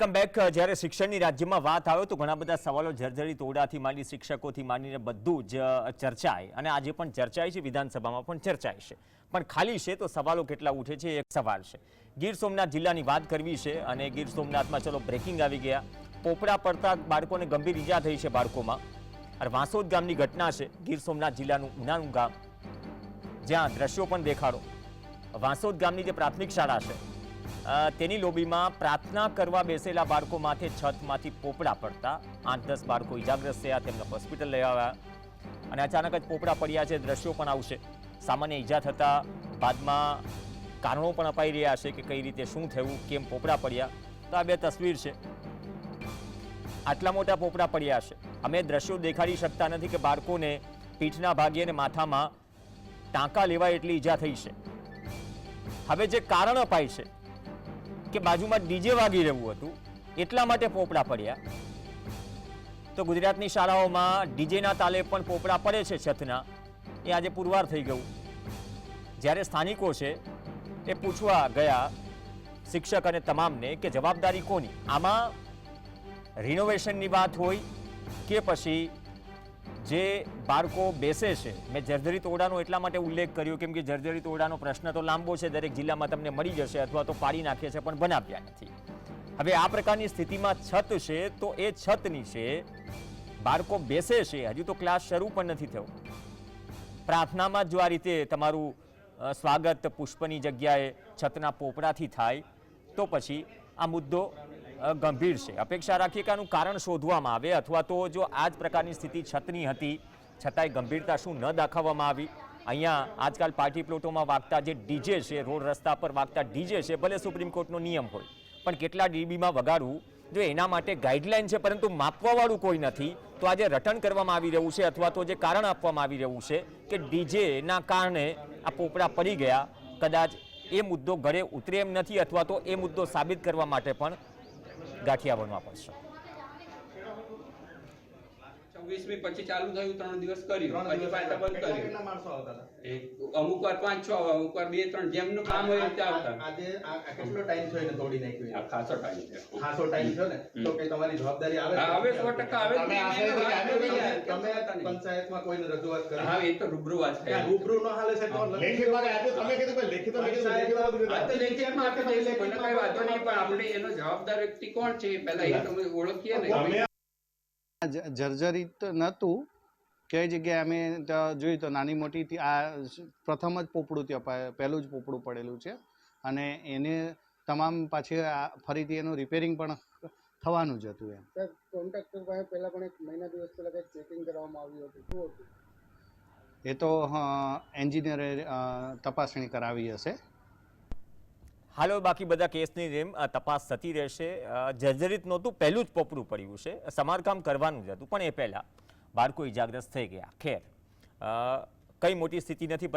Come back જ્યારે શિક્ષણની રાજ્યમાં વાત આવે તો ઘણા બધા સવાલો જર્જરિત ઓરડાથી માંડી શિક્ષકોથી માંડીને બધું જ ચર્ચાય અને આજે પણ ચર્ચાય છે, વિધાનસભામાં પણ ચર્ચાય છે, પણ ખાલી છે તો સવાલો કેટલા ઉઠે છે એક સવાલ છે। ગીર સોમનાથ જિલ્લાની વાત કરવી છે અને ગીર સોમનાથમાં ચલો બ્રેકિંગ આવી ગયા, પોપડા પડતા બાળકોને ગંભીર ઈજા થઈ છે બાળકોમાં। અને વાંસોદ ગામની ઘટના છે, ગીર સોમનાથ જિલ્લાનું ઉનાનું ગામ, જ્યાં દ્રશ્યો પણ દેખાડો। વાંસોદ ગામની જે પ્રાથમિક શાળા છે તેની લોબીમાં પ્રાર્થના કરવા બેસેલા બાળકો માથે છતમાંથી પોપડા પડતા 8-10 બાળકો ઇજાગ્રસ્ત થયા, તેમને હોસ્પિટલ લઈ આવ્યા અને અચાનક જ પોપડા પડ્યા છે। દ્રશ્યો પણ આવશે, સામાન્ય ઈજા થતા બાદમાં કારણો પણ અપાઈ રહ્યા છે કે કઈ રીતે શું થયું, કેમ પોપડા પડ્યા। તો આ બે તસવીર છે, આટલા મોટા પોપડા પડ્યા છે। અમે દ્રશ્યો દેખાડી શકતા નથી કે બાળકોને પીઠના ભાગે અને માથામાં ટાંકા લેવાય એટલી ઈજા થઈ છે। હવે જે કારણ અપાય છે કે બાજુમાં ડીજે વાગી રહ્યું હતું એટલા માટે પોપડા પડ્યા, તો ગુજરાતની શાળાઓમાં ડીજેના તાલે પણ પોપડા પડે છે છતના, એ આજે પુરવાર થઈ ગયું। જ્યારે સ્થાનિકો છે એ પૂછવા ગયા શિક્ષક અને તમામને કે જવાબદારી કોની, આમાં રિનોવેશનની વાત હોય કે પછી જે બાળકો બેસે છે। મેં જર્જરિત ઓરડાનો એટલા માટે ઉલ્લેખ કર્યો કેમ કે જર્જરિત ઓરડાનો પ્રશ્ન તો લાંબો છે, દરેક જિલ્લામાં તમને મળી જશે અથવા તો પાડી નાખે છે પણ બનાવ્યા નથી। હવે આ પ્રકારની સ્થિતિમાં છત છે તો એ છત નીચે બાળકો બેસે છે, હજુ તો ક્લાસ શરૂ પણ નથી થયો। પ્રાર્થનામાં જો આ રીતે તમારું સ્વાગત પુષ્પની જગ્યાએ છતના પોપડાથી થાય તો પછી આ મુદ્દો ગંભીર છે। અપેક્ષા રાખીએ કે આનું કારણ શોધવામાં આવે અથવા તો જો આ જ પ્રકારની સ્થિતિ છતની હતી છતાંય ગંભીરતા શું ન દાખવવામાં આવી। અહીંયા આજકાલ પાર્ટી પ્લોટોમાં વાગતા જે ડીજે છે, રોડ રસ્તા પર વાગતા ડીજે છે, ભલે સુપ્રીમ કોર્ટનો નિયમ હોય પણ કેટલા ડીબીમાં વગાડવું જો એના માટે ગાઈડલાઈન છે પરંતુ માપવાવાળું કોઈ નથી, તો આજે રટણ કરવામાં આવી રહ્યું છે અથવા તો જે કારણ આપવામાં આવી રહ્યું છે કે ડીજેના કારણે આ પોપડા પડી ગયા, કદાચ એ મુદ્દો ગળે ઉતરે એમ નથી અથવા તો એ મુદ્દો સાબિત કરવા માટે પણ ગાંઠિયા બનવા પડશે। 24મી પછી ચાલુ થયું, 3 દિવસ કર્યું, પછી પાછા બંધ કર્યું। કેટલા માણસો આવતા હતા? અમુક વાર 5-6 આવે, અમુક વાર 2-3, જેમનું કામ હોય તે આવતા। આજે આ કેટલો ટાઈમ થયો એને તોડી નાખ્યું? આ ખાસો ટાઈમ છે, ખાસો ટાઈમ થયો ને, તો કે તમારી જવાબદારી આવે છે? હા, હવે 100% આવે છે। તમે તમે પંચાયતમાં કોઈને રજૂઆત કરી? હા, એ તો રૂબરૂ વાત છે। ત્યાં રૂબરૂ ન હાલે સાહેબ, તમારે લેખિતમાં આપ્યું, તમે કીધું કે લેખિતમાં આ તો લેખિતમાં આપી દઈશું, કોઈને કઈ વાંધો નહીં, પણ આપણે એનો જવાબદાર વ્યક્તિ કોણ છે પહેલા એ તમે ઓળખીએ ને। જર્જરિત નહોતું, કઈ જગ્યાએ અમે જોયું તો નાની મોટી આ પ્રથમ જ પોપડું ત્યાં પહેલું જ પોપડું પડેલું છે અને એને તમામ પાછી ફરીથી એનું રિપેરિંગ પણ થવાનું જ હતું। એમ સર, કોન્ટ્રાક્ટર પાસે પહેલા પણ 1 મહિના દિવસ પહેલા કંઈક ચેકિંગ કરવામાં આવ્યું હતું, શું હતું? એ તો એન્જિનિયરે તપાસણી કરાવી હશે। હાલો, બાકી બધા કેસની જેમ તપાસ થતી રહેશે। જર્જરિત નહોતું, પહેલું જ પોપડું પડ્યું છે, સમારકામ કરવાનું જ હતું પણ એ પહેલાં બાળકો ઇજાગ્રસ્ત થઈ ગયા। ખેર, કઈ મોટી સ્થિતિ નથી।